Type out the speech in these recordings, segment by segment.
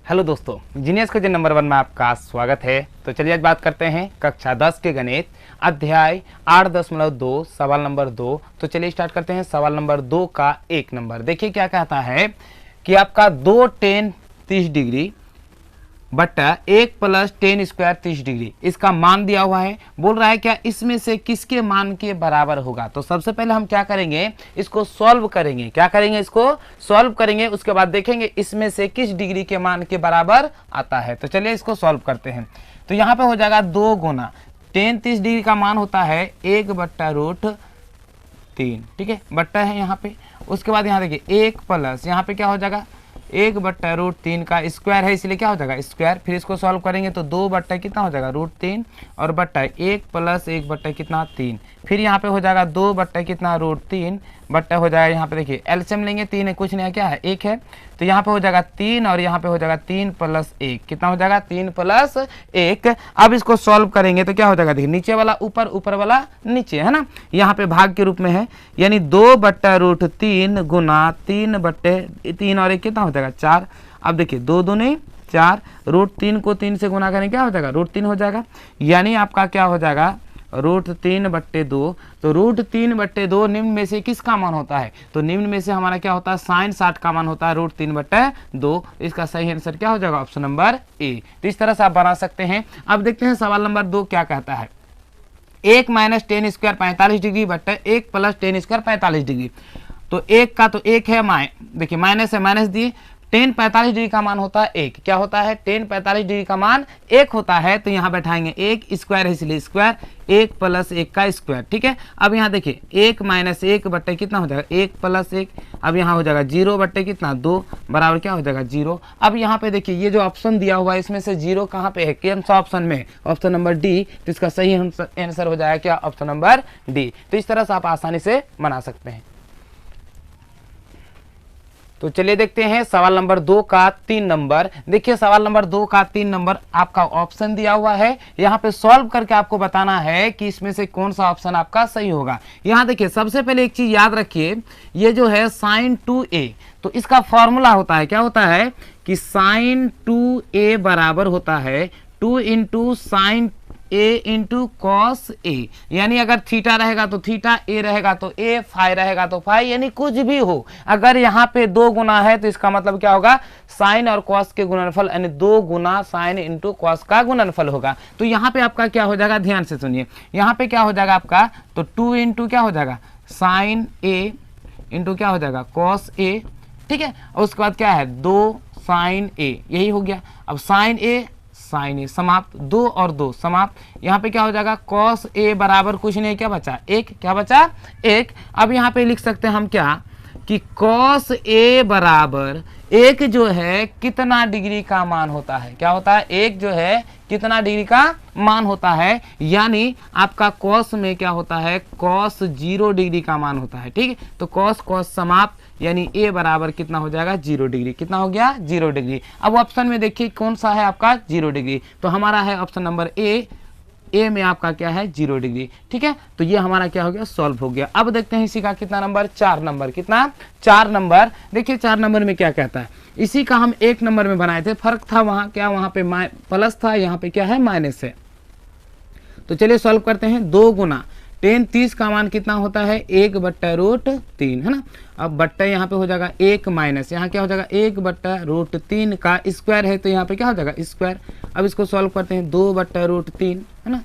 Hello दोस्तों, genius question number 1 में आपका स्वागत है। तो चलिए आज बात करते हैं कक्षा 10 के गणित अध्याय 8.2 सवाल नंबर 2। तो चलिए स्टार्ट करते हैं सवाल नंबर 2 का 1 नंबर। देखिए क्या कहता है कि आपका 2 tan 30 डिग्री बटा 1 + tan स्क्वायर 30 डिग्री, इसका मान दिया हुआ है। बोल रहा है क्या इसमें से किसके मान के बराबर होगा। तो सबसे पहले हम क्या करेंगे, इसको सॉल्व करेंगे। क्या करेंगे, इसको सॉल्व करेंगे। उसके बाद देखेंगे इसमें से किस डिग्री के मान के बराबर आता है। तो चलिए इसको सॉल्व करते हैं। तो यहाँ पे हो जाएगा 2 गुना tan 30 डिग्री का मान होता है 1/√3, ठीक है, बट्टा है यहाँ पे। उसके बाद यहाँ देखिए 1 प्लस यहाँ पे क्या हो जाएगा 1/√3 का स्क्वायर है, इसलिए क्या हो जाएगा स्क्वायर। फिर इसको सॉल्व करेंगे तो 2 बट्टा कितना हो जाएगा √3 और बट्टा 1 + 1 बट्टा कितना 3। फिर यहाँ पे हो जाएगा 2 बट्टा कितना √3 बट्टा हो जाएगा यहाँ पे देखिए एलसीएम लेंगे 3 है, कुछ नहीं है, क्या है 1 है। तो यहाँ पे हो जाएगा 3 और यहाँ पे हो जाएगा 3 + 1, कितना हो जाएगा 3 + 1। अब इसको सॉल्व करेंगे तो क्या हो जाएगा, देखिए नीचे वाला ऊपर, ऊपर वाला नीचे, है ना। यहाँ पे भाग के रूप में है, यानी 2/√3 गुना 3/3 और 1 कितना हो जाएगा 4। अब देखिए 2 दूनी 4, √3 को 3 से गुना करें क्या हो जाएगा √3 हो जाएगा, यानी आपका क्या हो जाएगा √3/2। तो √3/2 निम्न में से किसका मान होता है। तो निम्न में से हमारा क्या होता है sin 60 का मान होता है √3/2। इसका सही आंसर क्या हो जाएगा ऑप्शन नंबर ए। तो इस तरह से आप बना सकते हैं। अब देखते हैं सवाल नंबर 2 क्या कहता है। 1 - tan स्क्वायर 45 डिग्री बट्टा 1 + tan स्क्वायर 45 डिग्री। तो 1 का तो 1 है, देखिए माइनस है, माइनस दिए। tan 45 डिग्री का मान होता है 1, क्या होता है tan 45 डिग्री का मान 1 होता है। तो यहाँ बैठाएंगे 1 स्क्वायर है इसलिए स्क्वायर, 1 + 1 का स्क्वायर, ठीक है। अब यहाँ देखिए 1 - 1 बट्टे कितना हो जाएगा 1 + 1। अब यहाँ हो जाएगा 0 बट्टे कितना 2 बराबर क्या हो जाएगा 0। अब यहाँ पे देखिए ये जो ऑप्शन दिया हुआ है इसमें से 0 कहाँ पे है, कौन सा ऑप्शन में, ऑप्शन नंबर डी। तो इसका सही आंसर हो जाएगा क्या ऑप्शन नंबर डी। तो इस तरह से आप आसानी से बना सकते हैं। तो चलिए देखते हैं सवाल नंबर 2 का 3 नंबर। देखिए सवाल नंबर 2 का 3 नंबर आपका ऑप्शन दिया हुआ है, यहाँ पे सॉल्व करके आपको बताना है कि इसमें से कौन सा ऑप्शन आपका सही होगा। यहाँ देखिए सबसे पहले एक चीज याद रखिए, ये जो है sin 2a, तो इसका फॉर्मूला होता है, क्या होता है कि sin 2a बराबर होता है 2 × sin a × cos a, यानी अगर थीटा रहेगा तो थीटा, a रहेगा तो a, फाई रहेगा तो फाई, यानी कुछ भी हो। अगर यहाँ पे 2 गुना है तो इसका मतलब क्या होगा साइन और कॉस के गुणनफल, यानी 2 गुना साइन × कॉस का गुणनफल होगा। तो यहाँ पे आपका क्या हो जाएगा, ध्यान से सुनिए, यहाँ पे क्या हो जाएगा आपका, तो 2 × क्या हो जाएगा साइन a × क्या हो जाएगा cos a, ठीक है। और उसके बाद क्या है 2 साइन a, यही हो गया। अब साइन a साइन ए समाप्त, 2 और 2 समाप्त। यहाँ पे क्या हो जाएगा cos a बराबर कुछ नहीं, क्या बचा 1, क्या बचा 1। अब यहाँ पे लिख सकते हैं हम क्या कि cos a बराबर 1 जो है कितना डिग्री का मान होता है, क्या होता है 1 जो है कितना डिग्री का मान होता है, यानी आपका cos में क्या होता है cos 0 डिग्री का मान होता है, ठीक है। तो cos समाप्त, यानी a बराबर कितना हो जाएगा 0 डिग्री, कितना हो गया 0 डिग्री। अब ऑप्शन में देखिए कौन सा है आपका 0 डिग्री, तो हमारा है ऑप्शन नंबर ए में आपका क्या है 0 डिग्री, ठीक है। तो ये हमारा क्या हो गया सॉल्व हो गया। अब देखते हैं इसी का कितना नंबर 4 नंबर, कितना 4 नंबर। देखिए 4 नंबर में क्या कहता है, इसी का हम 1 नंबर में बनाए थे, फर्क था वहां क्या, वहां पे प्लस था, यहाँ पे क्या है माइनस है। तो चलिए सॉल्व करते हैं। 2 गुना tan 30 का मान कितना होता है 1/√3, है ना। अब बट्टा यहाँ पे हो जाएगा 1 माइनस, यहाँ क्या हो जाएगा 1/√3 का स्क्वायर है, तो यहाँ पे क्या हो जाएगा स्क्वायर। अब इसको सॉल्व करते हैं 2/√3, है ना,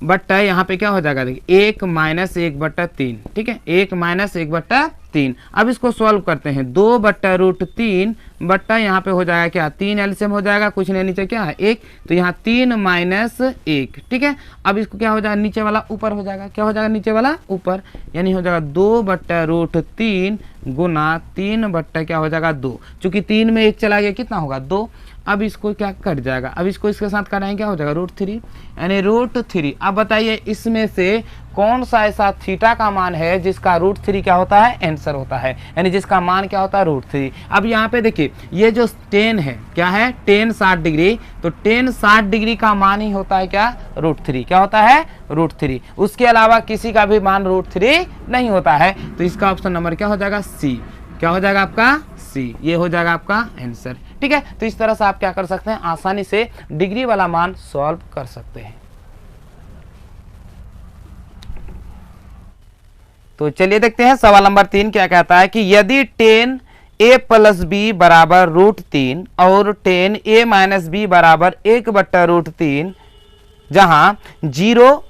बट्टा यहाँ पे क्या हो जाएगा देखिए 1 - 1/3, ठीक है, 1 - 1/3। अब इसको सॉल्व करते हैं 2/√3 बट्टा यहाँ पे हो जाएगा क्या 3 एलसीएम हो जाएगा, कुछ नहीं नीचे क्या है 1, तो यहाँ 3 - 1, ठीक है। अब इसको क्या हो जाएगा नीचे वाला ऊपर हो जाएगा, क्या हो जाएगा नीचे वाला ऊपर, यानी हो जाएगा 2/√3 गुना 3 बट्टा क्या हो जाएगा 2, चूंकि 3 में 1 चला गया कितना होगा 2। अब इसको क्या कट जाएगा, अब इसको इसके साथ काटेंगे क्या हो जाएगा √3, यानी √3। अब बताइए इसमें से कौन सा ऐसा थीटा का मान है जिसका √3 क्या होता है आंसर होता है, यानी जिसका मान क्या होता है √3। अब यहाँ पे देखिए ये जो tan है क्या है tan 60 डिग्री, तो tan 60 डिग्री का मान ही होता है क्या √3, क्या होता है √3। उसके अलावा किसी का भी मान √3 नहीं होता है। तो इसका ऑप्शन नंबर क्या हो जाएगा सी, क्या हो जाएगा आपका सी, ये हो जाएगा आपका आंसर। ठीक है, तो इस तरह से आप क्या कर सकते हैं, आसानी से डिग्री वाला मान सॉल्व कर सकते हैं। तो चलिए देखते हैं सवाल नंबर 3 क्या कहता है कि यदि 10a प्लस बी बराबर √3 और 10a माइनस बी बराबर 1/√3 जहां 0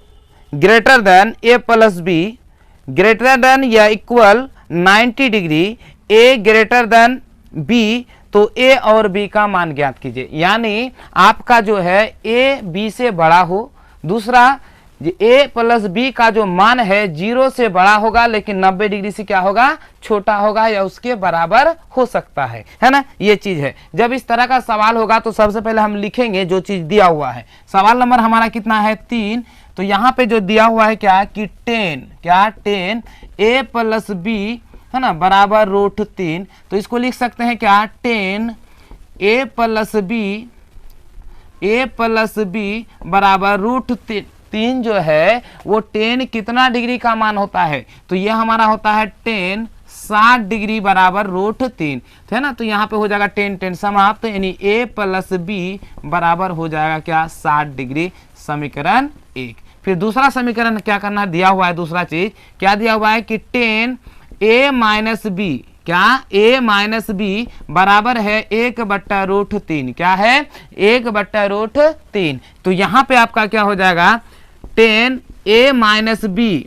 greater than a plus B greater than या equal 90 degree, a greater than b, तो a और b का मान ज्ञात कीजिए। यानी आपका जो है a b से बड़ा हो, दूसरा a प्लस बी का जो मान है 0 से बड़ा होगा लेकिन 90 डिग्री से क्या होगा, छोटा होगा या उसके बराबर हो सकता है ना, ये चीज है। जब इस तरह का सवाल होगा तो सबसे पहले हम लिखेंगे जो चीज दिया हुआ है। सवाल नंबर हमारा कितना है 3, तो यहाँ पे जो दिया हुआ है क्या कि 10 a प्लस बी है ना बराबर √3, तो इसको लिख सकते हैं क्या 10 a प्लस बी बराबर √3 जो है वो 10 कितना डिग्री का मान होता है, तो ये हमारा होता है 10 60 डिग्री बराबर √3 है ना। तो यहाँ पे हो जाएगा 10 समाप्त, यानी a प्लस बी बराबर हो जाएगा क्या 60 डिग्री, समीकरण 1। फिर दूसरा समीकरण क्या करना दिया हुआ है, दूसरा चीज क्या दिया हुआ है कि 10a माइनस बी, क्या a माइनस बी बराबर है 1/√3, क्या है 1/√3। तो यहाँ पे आपका क्या हो जाएगा 10a माइनस बी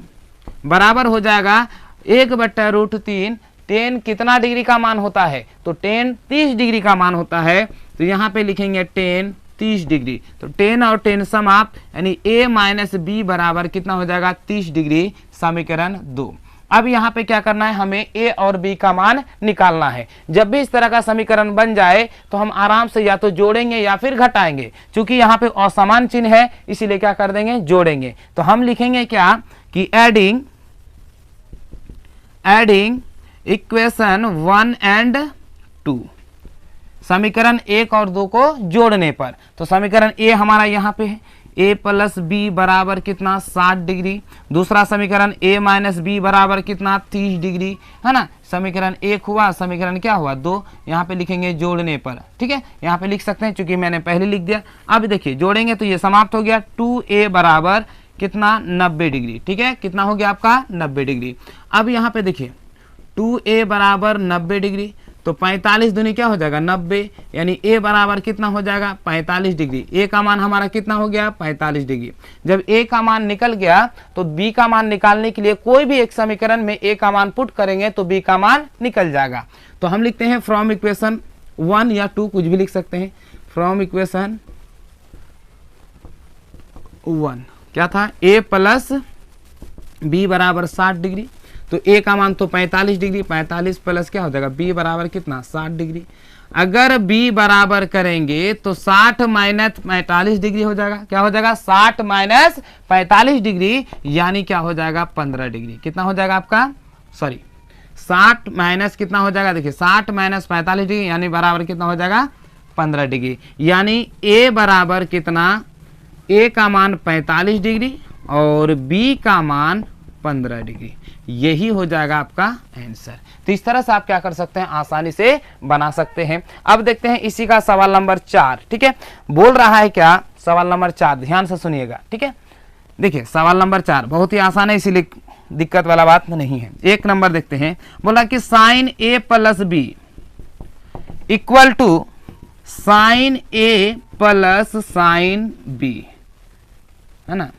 बराबर हो जाएगा 1/√3। 10 कितना डिग्री का मान होता है, तो 10 30 डिग्री का मान होता है, तो यहाँ पे लिखेंगे 10 30 डिग्री, तो 10 और 10 समाप्त, यानी a माइनस बी बराबर कितना हो जाएगा 30 डिग्री, समीकरण 2। अब यहाँ पे क्या करना है, हमें a और b का मान निकालना है। जब भी इस तरह का समीकरण बन जाए तो हम आराम से या तो जोड़ेंगे या फिर घटाएंगे, क्योंकि यहाँ पे असमान चिन्ह है इसीलिए क्या कर देंगे, जोड़ेंगे। तो हम लिखेंगे क्या कि एडिंग इक्वेशन 1 एंड 2, समीकरण 1 और 2 को जोड़ने पर। तो समीकरण a हमारा यहाँ पे है, a प्लस बी बराबर कितना 60 डिग्री, दूसरा समीकरण a माइनस बी बराबर कितना 30 डिग्री है ना। समीकरण 1 हुआ, समीकरण क्या हुआ 2, यहाँ पे लिखेंगे जोड़ने पर। ठीक है, यहाँ पे लिख सकते हैं क्योंकि मैंने पहले लिख दिया। अब देखिए जोड़ेंगे तो ये समाप्त हो गया, 2a बराबर कितना 90 डिग्री। ठीक है, कितना हो गया आपका 90 डिग्री। अब यहाँ पे देखिए 2a बराबर 90 डिग्री, तो 45 दूनी क्या हो जाएगा 90, यानी a बराबर कितना हो जाएगा 45 डिग्री। a का मान हमारा कितना हो गया 45 डिग्री। जब a का मान निकल गया तो b का मान निकालने के लिए कोई भी एक समीकरण में a का मान पुट करेंगे तो b का मान निकल जाएगा। तो हम लिखते हैं फ्रॉम इक्वेशन 1 या 2, कुछ भी लिख सकते हैं। फ्रॉम इक्वेशन 1 क्या था, a प्लस बी बराबर 60 डिग्री, तो a का मान तो 45 डिग्री, 45 प्लस क्या हो जाएगा b बराबर कितना 60 डिग्री। अगर b बराबर करेंगे तो 60 माइनस 45 डिग्री हो जाएगा, क्या हो जाएगा 60 माइनस 45 डिग्री, यानी क्या हो जाएगा 15 डिग्री। कितना हो जाएगा आपका, सॉरी 60 माइनस कितना हो जाएगा, देखिए 60 माइनस 45 डिग्री यानी बराबर कितना हो जाएगा 15 डिग्री। यानी a बराबर कितना, a का मान 45 डिग्री और b का मान 15 डिग्री, यही हो जाएगा आपका आंसर। तो इस तरह से आप क्या कर सकते हैं, आसानी से बना सकते हैं। अब देखते हैं इसी का सवाल नंबर 4। ठीक है, बोल रहा है क्या, सवाल नंबर 4 ध्यान से सुनिएगा। ठीक है, देखिए सवाल नंबर 4 बहुत ही आसान है, इसीलिए दिक्कत वाला बात नहीं है। 1 नंबर देखते हैं, बोला कि sine a plus B equal to sine a plus sine b है ना।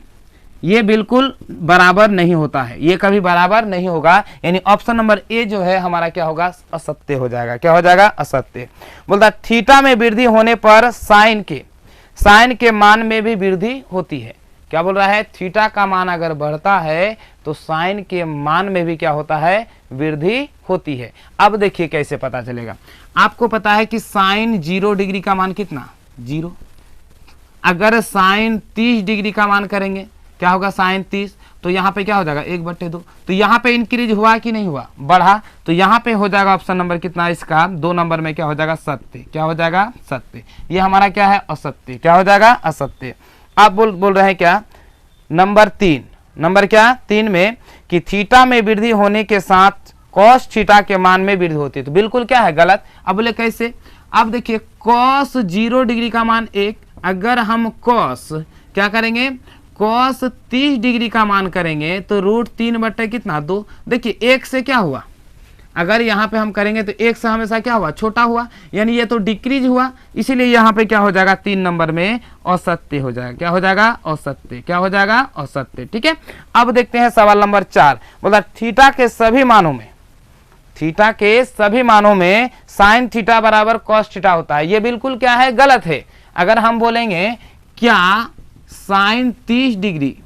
ये बिल्कुल बराबर नहीं होता है, ये कभी बराबर नहीं होगा, यानी ऑप्शन नंबर ए जो है हमारा क्या होगा, असत्य हो जाएगा। क्या हो जाएगा, असत्य। बोलता थीटा में वृद्धि होने पर साइन के मान में भी वृद्धि होती है। क्या बोल रहा है, थीटा का मान अगर बढ़ता है तो साइन के मान में भी क्या होता है, वृद्धि होती है। अब देखिए कैसे पता चलेगा, आपको पता है कि साइन 0 डिग्री का मान कितना 0, अगर साइन 30 डिग्री का मान करेंगे क्या होगा साइन 30, तो यहाँ पे क्या हो जाएगा 1/2। तो यहाँ पे इंक्रीज हुआ कि नहीं हुआ, बढ़ा, तो यहाँ पे हो जाएगा ऑप्शन नंबर कितना इसका 2 नंबर में क्या हो जाएगा सत्य। क्या हो जाएगा सत्य। ये हमारा क्या है असत्य। क्या हो जाएगा असत्य। आप बोल रहे हैं क्या नंबर 3, नंबर क्या 3 में कि थीटा में वृद्धि होने के साथ कॉस थीटा के मान में वृद्धि होती है। तो बिल्कुल क्या है, गलत। अब बोले कैसे, अब देखिए कॉस 0 डिग्री का मान 1, अगर हम कॉस क्या करेंगे, कॉस 30 डिग्री का मान करेंगे तो √3 बटे कितना 2। देखिए 1 से क्या हुआ, अगर यहाँ पे हम करेंगे तो 1 से हमेशा क्या हुआ, छोटा हुआ, यानी ये तो डिक्रीज हुआ, इसीलिए यहाँ पे क्या हो जाएगा, 3 नंबर में असत्य हो जाएगा। क्या हो जाएगा, असत्य। क्या हो जाएगा, असत्य। ठीक है। अब देखते हैं सवाल नंबर 4, बोला थीटा के सभी मानों में, थीटा के सभी मानों में साइन थीटा बराबर कॉस थीटा होता है। ये बिल्कुल क्या है, गलत है। अगर हम बोलेंगे क्या साइन 30 डिग्री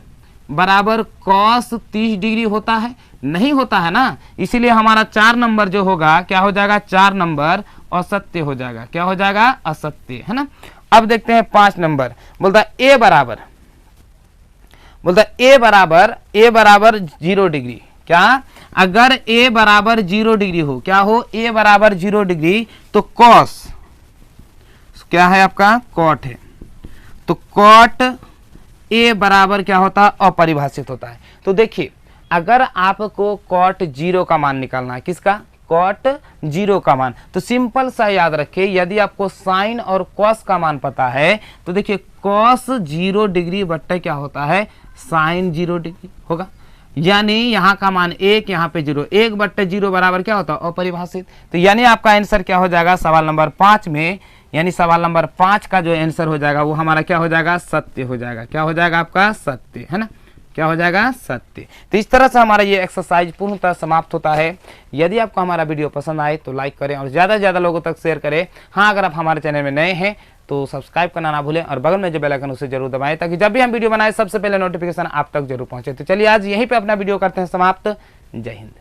बराबर कॉस 30 डिग्री होता है, नहीं होता है ना, इसीलिए हमारा 4 नंबर जो होगा क्या हो जाएगा, 4 नंबर असत्य हो जाएगा। क्या हो जाएगा, असत्य, है ना। अब देखते हैं 5 नंबर, बोलता ए बराबर, ए बराबर 0 डिग्री। क्या, अगर ए बराबर 0 डिग्री हो, क्या हो, ए बराबर 0 डिग्री, तो कॉस क्या है आपका, कॉट है, तो कॉट ए बराबर क्या होता है, अपरिभाषित होता है। तो देखिए अगर आपको कॉट 0 का मान निकालना है, किसका, कॉट 0 का मान, तो सिंपल सा याद रखिए, यदि आपको साइन और कॉस का मान पता है तो देखिए कॉस 0 डिग्री बट्टे क्या होता है, साइन 0 डिग्री होगा, यानी यहाँ का मान 1, यहाँ पे 0, 1 बट्टे 0 बराबर क्या होता है, अपरिभाषित। तो यानी आपका आंसर क्या हो जाएगा सवाल नंबर 5 में, यानी सवाल नंबर 5 का जो आंसर हो जाएगा वो हमारा क्या हो जाएगा, सत्य हो जाएगा। क्या हो जाएगा आपका, सत्य, है ना। क्या हो जाएगा, सत्य। तो इस तरह से हमारा ये एक्सरसाइज पूर्णतः समाप्त होता है। यदि आपको हमारा वीडियो पसंद आए तो लाइक करें और ज़्यादा से ज़्यादा लोगों तक शेयर करें। हाँ, अगर आप हमारे चैनल में नए हैं तो सब्सक्राइब करना ना भूलें और बगल में जो बेल आइकन उसे जरूर दबाएं, ताकि जब भी हम वीडियो बनाए सबसे पहले नोटिफिकेशन आप तक जरूर पहुंचे। तो चलिए आज यहीं पे अपना वीडियो करते हैं समाप्त। जय हिंद।